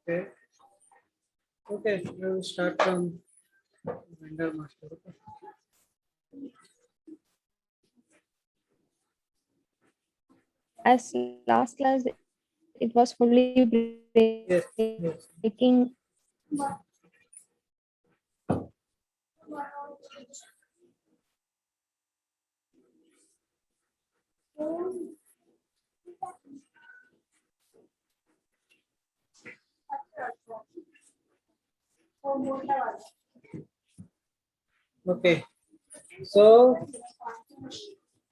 Okay. Okay. I will start from vendor master. Okay. As last class, it was fully breaking. Yes. Yes. Okay. So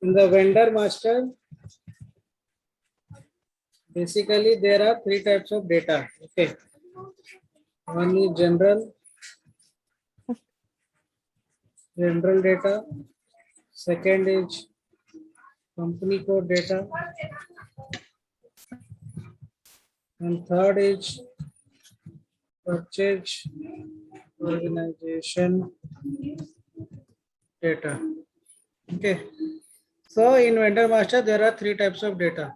in the vendor master, basically there are three types of data. Okay. One is general data. Second is company code data, and third is purchase organization data. Okay. So in vendor master, there are three types of data.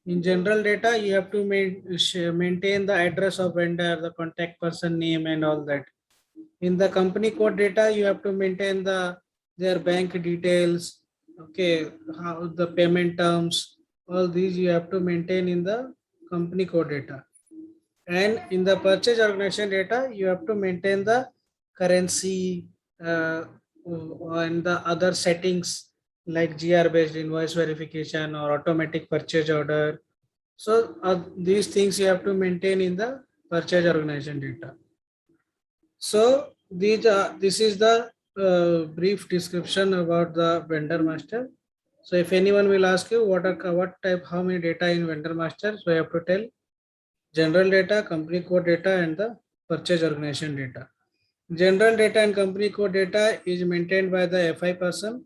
In general data, you have to maintain the address of vendor, the contact person name, and all that. In the company code data, you have to maintain their bank details. Okay, how the payment terms, all these you have to maintain in the company code data. And in the purchase organization data, you have to maintain the currency and the other settings like GR based invoice verification or automatic purchase order. So these things you have to maintain in the purchase organization data. So this is the brief description about the vendor master. So if anyone will ask you what type, how many data in vendor master, so you have to tell general data, company code data, and the purchase organization data. General data and company code data is maintained by the FI person.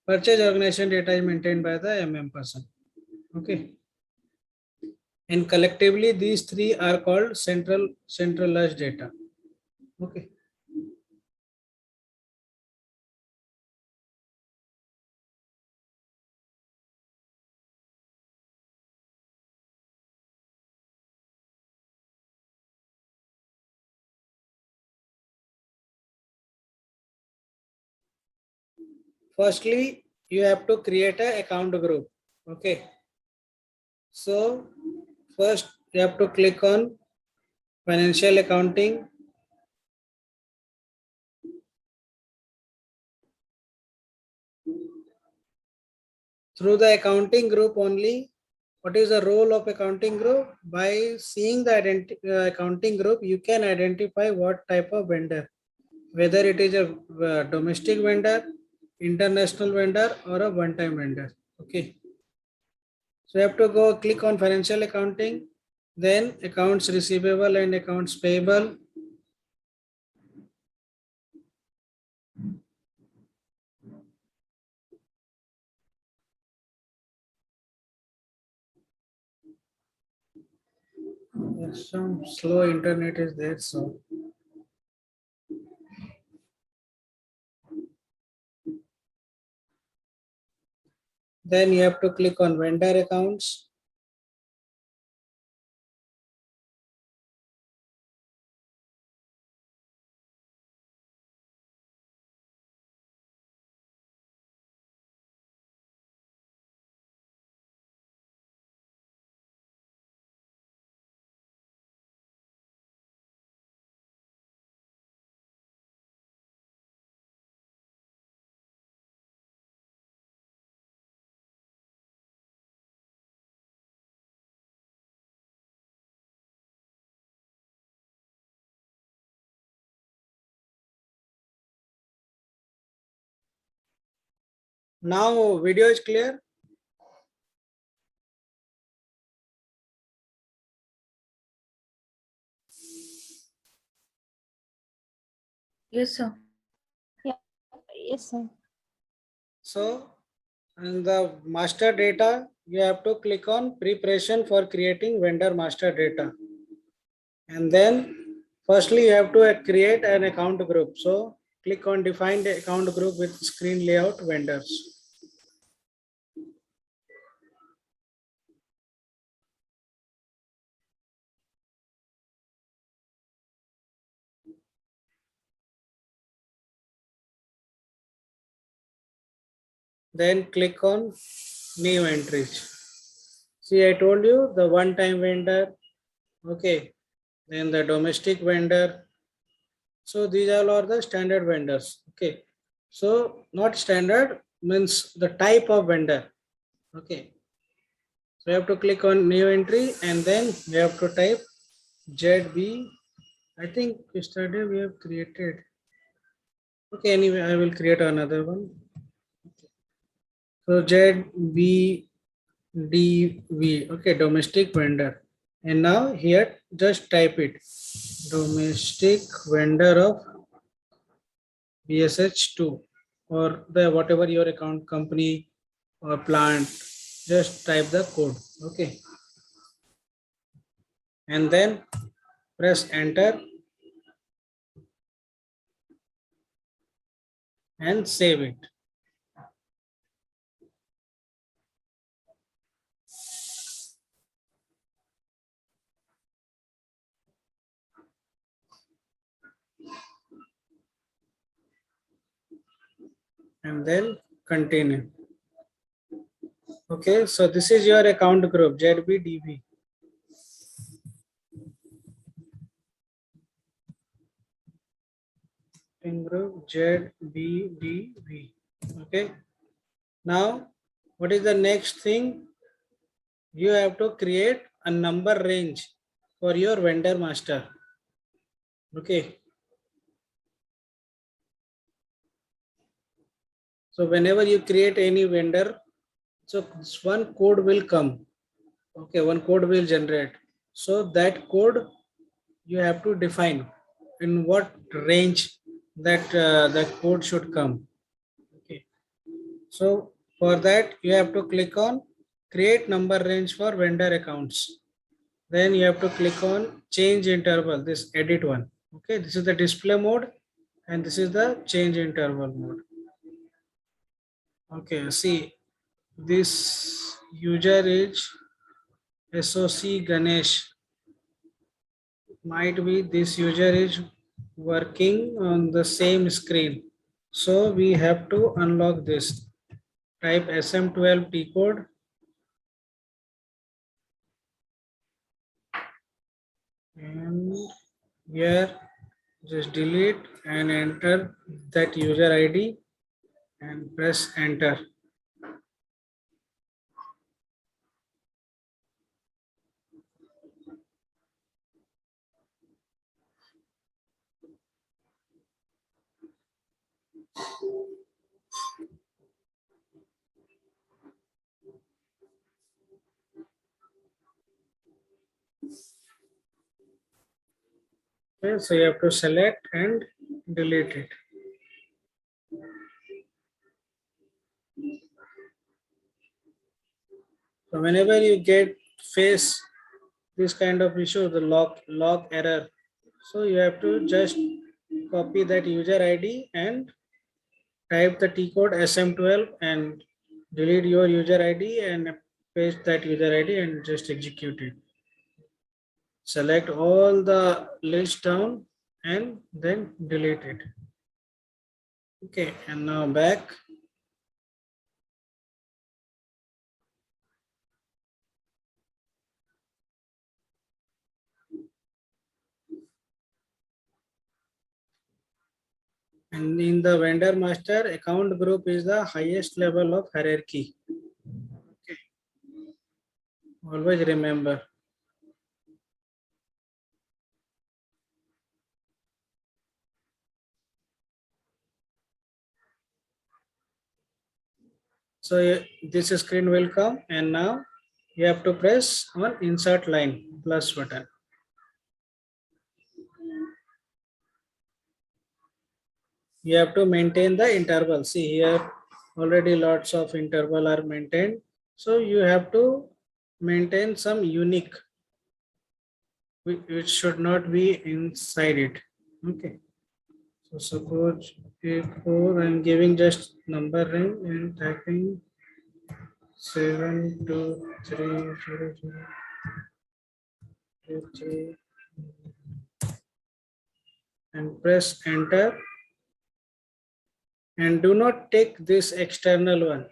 Purchase organization data is maintained by the person. Okay. And collectively, these three are called centralized data. Okay. Firstly, you have to create an account group. Okay. So first you have to click on financial accounting. Through the accounting group only, what is the role of accounting group? By seeing the accounting group, you can identify what type of vendor, whether it is a domestic vendor, international vendor, or a one-time vendor. Okay. So you have to go click on financial accounting, then accounts receivable and accounts payable. Yes, some slow internet is there, so then you have to click on vendor accounts. Now video is clear. Yes, sir. Yeah. Yes, sir. So in the master data, you have to click on preparation for creating vendor master data. And then firstly, you have to create an account group. So click on define the account group with screen layout vendors. then click on new entries. See, I told you the one-time vendor, okay, then the domestic vendor. So these all are the standard vendors, okay. So not standard means the type of vendor, okay. So you have to click on new entry and then you have to type ZB. I think yesterday we have created. Okay, anyway, I will create another one. So ZBDV, okay, domestic vendor. And now here just type it. Domestic vendor of BSH2 or the whatever your account company or plant, just type the code, okay. And then press enter and save it. And then continue. Okay, so this is your account group ZBDV. In group ZBDV. Okay. Now, what is the next thing? You have to create a number range for your vendor master. Okay. So whenever you create any vendor, so one code will come. Okay, one code will generate. So that code you have to define in what range that code should come. Okay. So for that you have to click on create number range for vendor accounts. Then you have to click on change interval, this edit one. Okay, this is the display mode and this is the change interval mode. Okay, see this user is SOC Ganesh. Might be this user is working on the same screen. So we have to unlock this. Type SM12 T code. And here just delete and enter that user ID and press enter. Okay, so you have to select and delete it. So whenever you get face this kind of issue, the log error, so you have to just copy that user ID and type the T code SM12 and delete your user ID and paste that user ID and just execute it. Select all the list down and then delete it. Okay, and now back. And in the vendor master, account group is the highest level of hierarchy. Okay. Always remember. So this screen will come and now you have to press on insert line plus button. You have to maintain the interval. See here already lots of interval are maintained. So you have to maintain some unique which should not be inside it. Okay. So suppose if I'm giving just number range and typing 7230023 and press enter. And do not take this external one.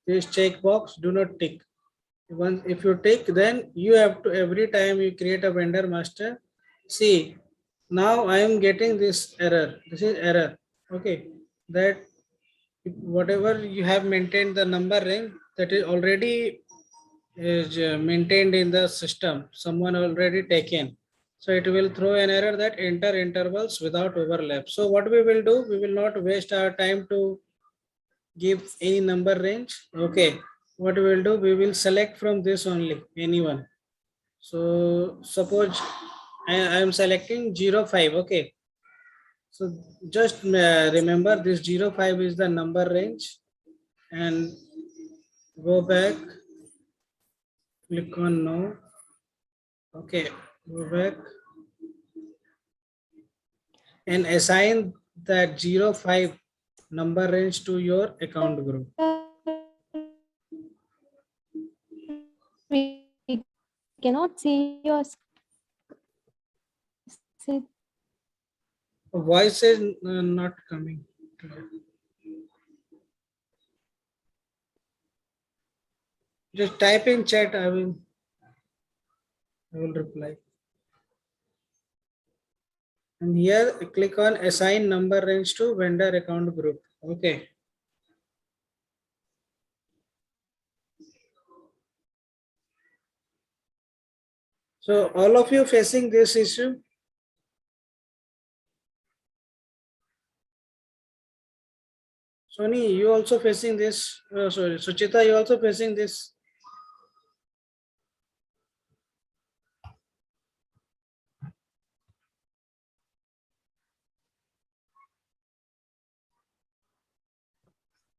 this checkbox do not tick. Once if you tick, then you have to every time you create a vendor master. See, now I am getting this error. This is error. Okay, that whatever you have maintained the number range that is already is maintained in the system. Someone already taken. So it will throw an error that enter intervals without overlap. So what we will do, we will not waste our time to give any number range. Okay, what we will do, we will select from this only anyone. So suppose I am selecting 05. Okay, so just remember this 05 is the number range, and go back, click on no. Okay, go back and assign that 05 number range to your account group. We cannot see your Voice is not coming. Just type in chat. I will reply. And here click on assign number range to vendor account group. Okay. So all of you facing this issue. Sony, you also facing this. Sorry, Suchita, you also facing this.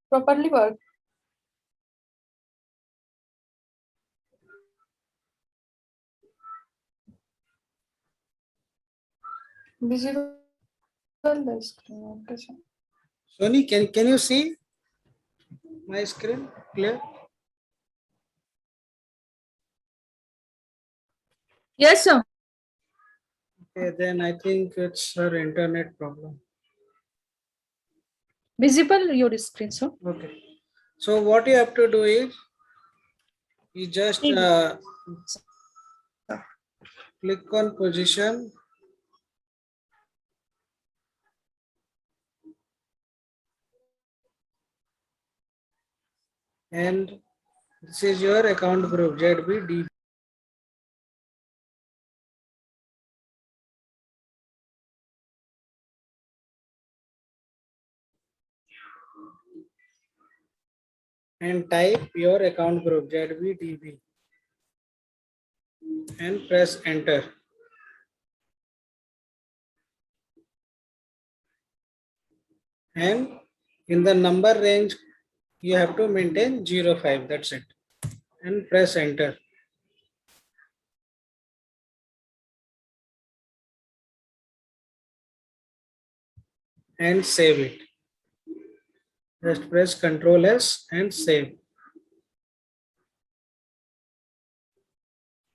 Properly work. Visible the screen. Okay, sir. Sony, can you see my screen clear? Yes, sir. Okay, then I think it's her internet problem. Visible your screen, sir. Okay. So what you have to do is you just click on position. And this is your account group ZBD. And type your account group ZBDB and press enter. And in the number range, you have to maintain 05. That's it. And press enter. And save it. Just press Ctrl S and save.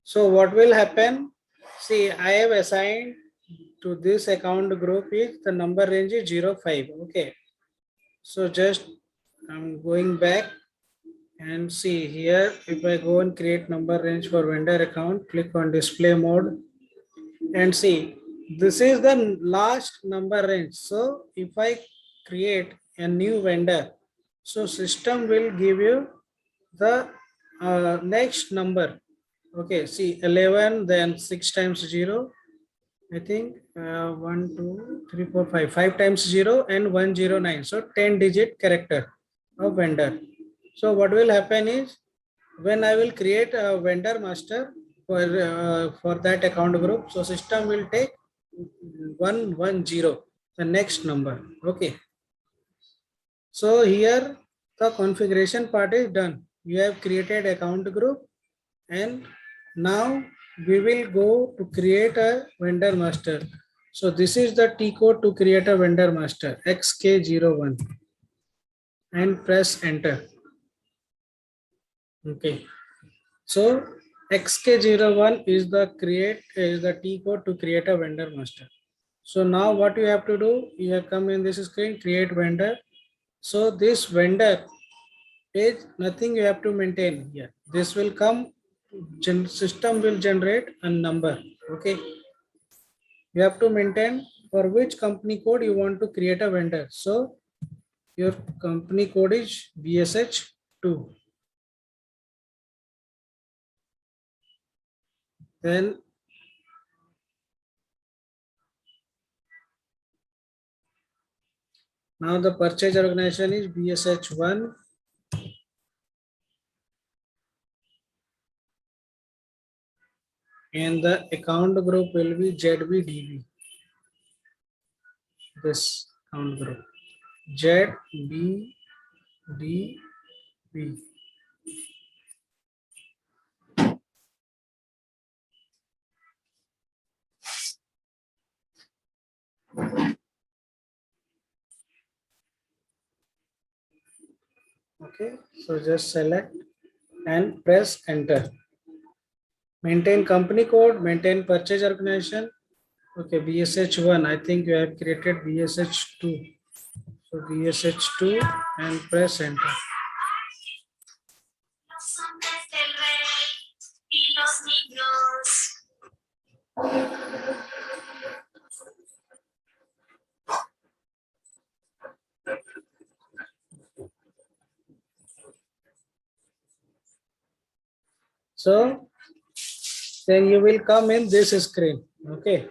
So what will happen? See, I have assigned to this account group is the number range is 05. Okay. So just I'm going back and see here. If I go and create number range for vendor account, click on display mode and see this is the last number range. So if I create a new vendor, so system will give you the next number. Okay, see 11, then 6 times 0. I think 1, 2, 3, 4, 5. 5 times 0 and 109. So 10-digit character of vendor. So what will happen is when I will create a vendor master for that account group, so system will take 110, the next number. Okay. So here the configuration part is done. You have created account group, and now we will go to create a vendor master. So this is the T code to create a vendor master XK01 and press enter. Okay. So XK01 is the T code to create a vendor master. So now what you have to do, you have come in this screen, create vendor. So this vendor page, nothing you have to maintain here. This will come, system will generate a number. Okay. You have to maintain for which company code you want to create a vendor. So your company code is BSH2. Then now the purchase organization is BSH1. And the account group will be ZBDB. This account group ZBDB. Okay, so just select and press enter. Maintain company code, maintain purchase organization. Okay, BSH1. I think you have created BSH2. So BSH2 and press enter. So then you will come in this screen. Okay.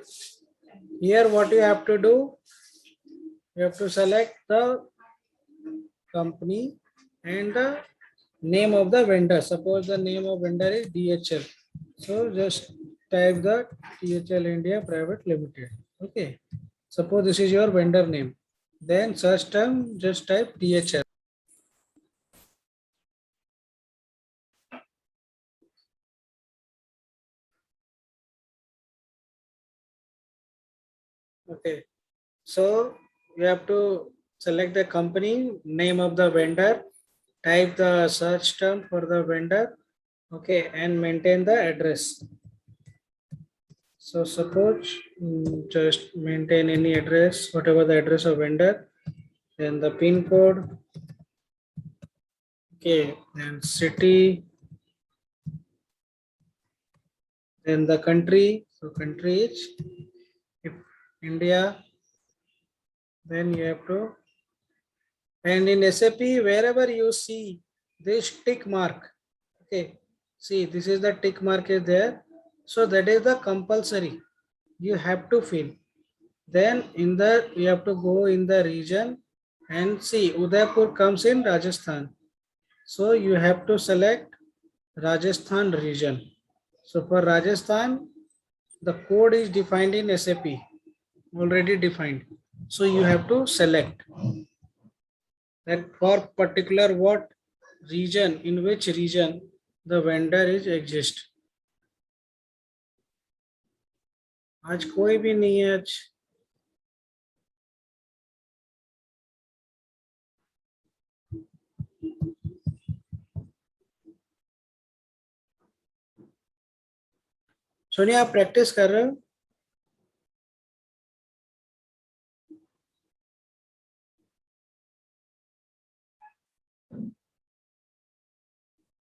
Here what you have to do, you have to select the company and the name of the vendor. Suppose the name of vendor is DHL. So just type the DHL India Private Limited. Okay. Suppose this is your vendor name. Then search term, just type DHL. Okay. So you have to select the company, name of the vendor, type the search term for the vendor. Okay. And maintain the address. So suppose just maintain any address, whatever the address of vendor, then the pin code. Okay. Then city. Then the country. So country is if India. Then you have to, and in SAP, wherever you see this tick mark, okay, see this is the tick mark is there. So that is the compulsory. You have to fill. Then in the, you have to go in the region and see Udaipur comes in Rajasthan. So you have to select Rajasthan region. So for Rajasthan, the code is defined in SAP, already defined. So you have to select that for particular what region, in which region the vendor is exist. आज कोई भी नहीं है आज. सोनिया आप practice कर रहे हो?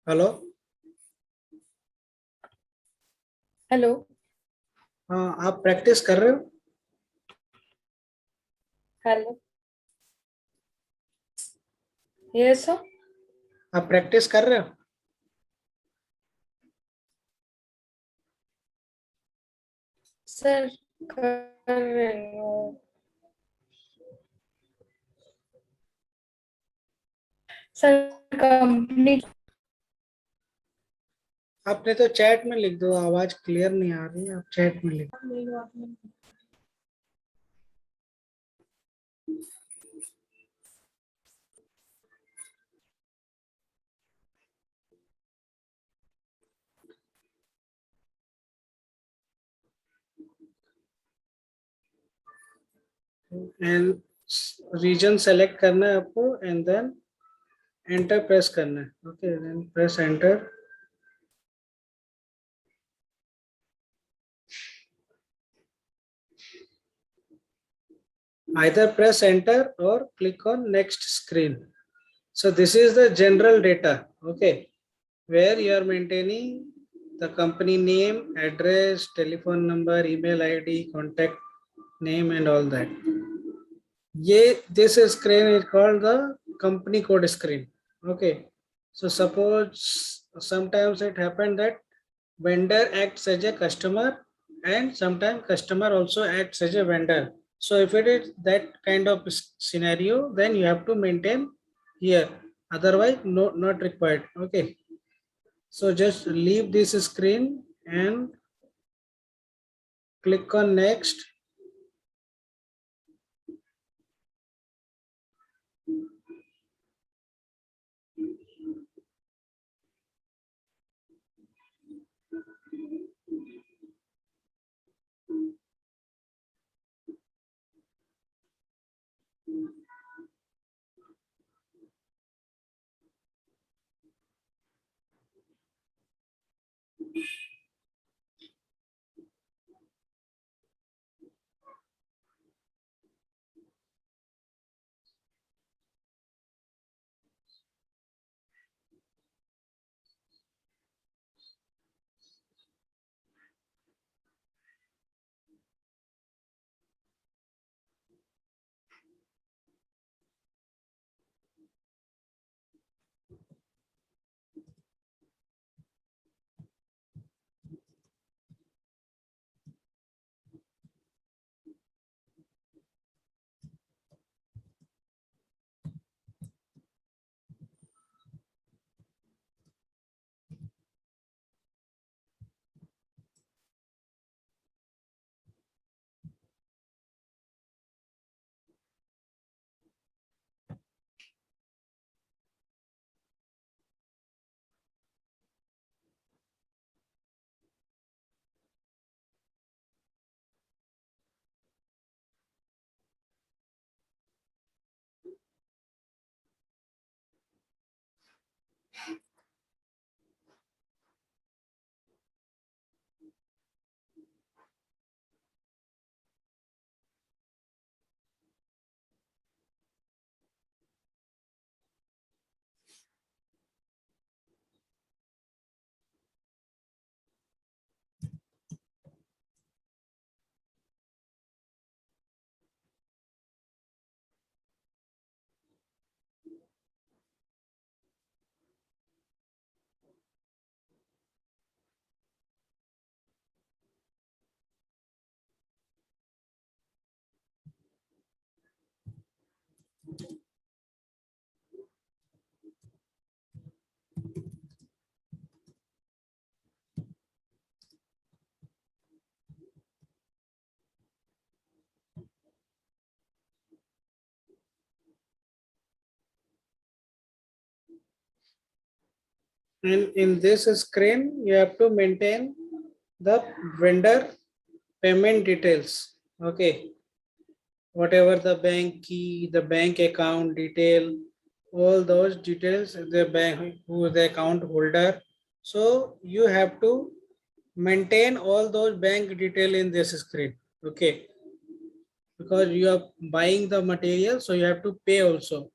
हेलो. Hello. हाँ आप प्रैक्टिस कर रहे हो? Hello. Yes, sir. आप प्रैक्टिस कर रहे हो? Sir, कर रही हूँ. Sir, company. आपने तो चैट में लिख दो, आवाज क्लियर नहीं आ रही, आप चैट में लिख दो. एंड रीजन सेलेक्ट करना है आपको एंड देन एंटर प्रेस करना है. Okay, then press enter. Either press enter or click on next screen. So this is the general data, okay, where you are maintaining the company name, address, telephone number, email ID, contact name, and all that. This screen is called the company code screen. Okay. So suppose sometimes it happened that vendor acts as a customer and sometimes customer also acts as a vendor. So if it is that kind of scenario, then you have to maintain here. Otherwise, no, not required. Okay. So just leave this screen and click on next. And in this screen, you have to maintain the vendor payment details. Okay. Whatever the bank key, the bank account detail, all those details, the bank, who is the account holder. So you have to maintain all those bank detail in this screen. Okay. Because you are buying the material, so you have to pay also.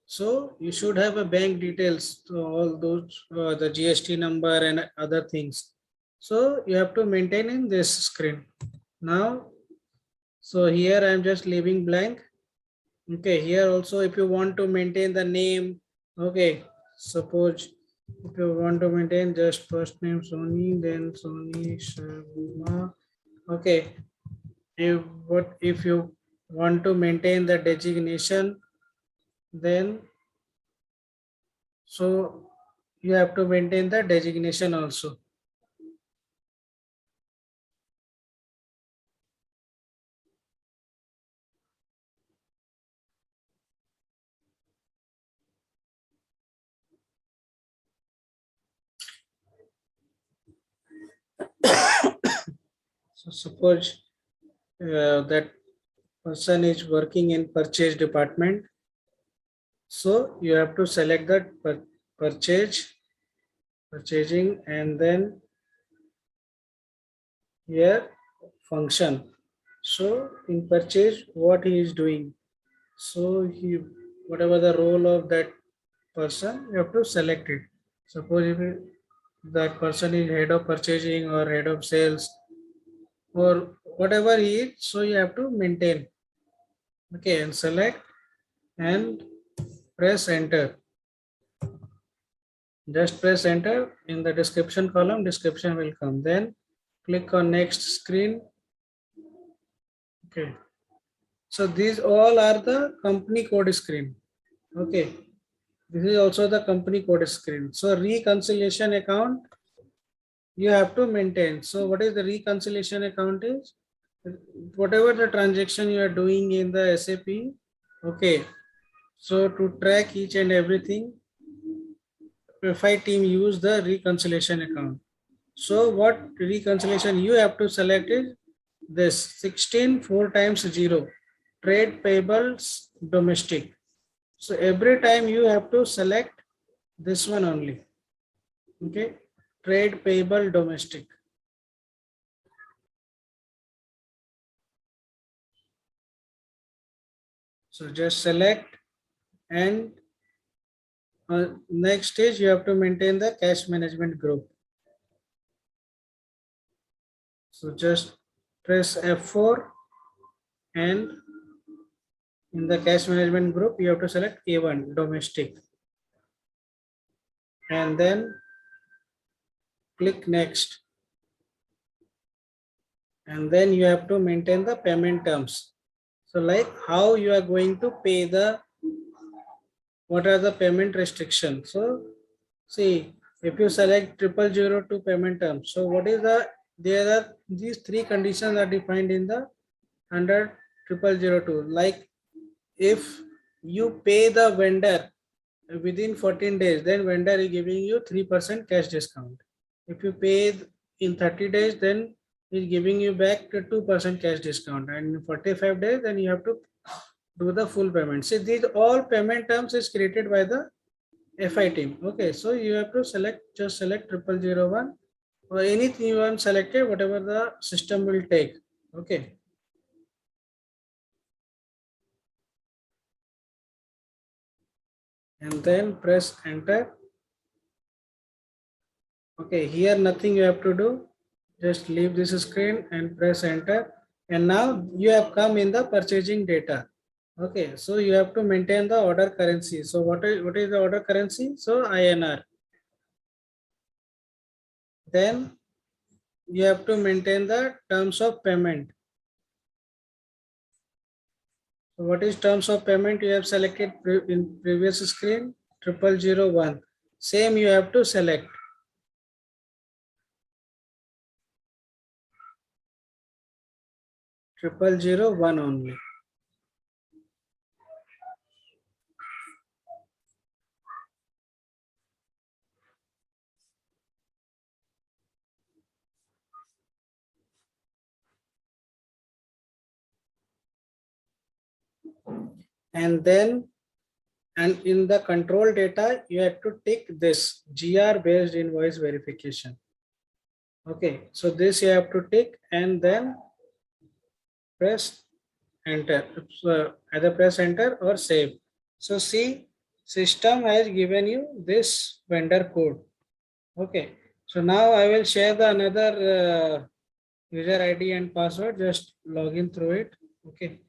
So you should have a bank details to all those, the GST number and other things. So you have to maintain in this screen. Now, so here I am just leaving blank. Okay, here also if you want to maintain the name, okay, suppose if you want to maintain just first name Sony, then Sony Sharma. Okay, if you want to maintain the designation, then so you have to maintain the designation also. So suppose that person is working in purchase department. So you have to select that purchasing, and then here function. So in purchase, what he is doing. So he, whatever the role of that person, you have to select it. Suppose if that person is head of purchasing or head of sales or whatever he is, so you have to maintain. Okay, and select and press enter. Just press enter. In the description column, description will come. Then click on next screen. Okay. So these all are the company code screen. Okay. This is also the company code screen. So reconciliation account you have to maintain. So what is the reconciliation account is? Whatever the transaction you are doing in the SAP. Okay. So to track each and everything, FI team use the reconciliation account. So what reconciliation you have to select is this 16 4 times 0 trade payables domestic. So every time you have to select this one only. Okay, trade payable domestic. So just select and next stage you have to maintain the cash management group. So just press F4 and in the cash management group you have to select A1 domestic and then click next and then you have to maintain the payment terms. So like how you are going to pay the, what are the payment restrictions. So see, if you select 0002 payment terms, so what is the, there are these three conditions are defined in the under 0002. Like if you pay the vendor within 14 days, then vendor is giving you 3% cash discount. If you pay in 30 days, then is giving you back to 2% cash discount, and in 45 days, then you have to do the full payment. See, these all payment terms is created by the FI team. Okay, so you have to select, just select 0001 or anything you want selected, whatever the system will take. Okay. And then press enter. Okay, here nothing you have to do. Just leave this screen and press enter. And now you have come in the purchasing data. Okay, so you have to maintain the order currency. So what is the order currency? So INR. Then you have to maintain the terms of payment. So what is terms of payment? You have selected in previous screen 0001. Same you have to select. Triple 001 only. And then, and in the control data, you have to tick this GR based invoice verification. Okay, so this you have to tick and then press enter. So either press enter or save. So see, system has given you this vendor code. Okay, so now I will share the another user ID and password. Just log in through it. Okay,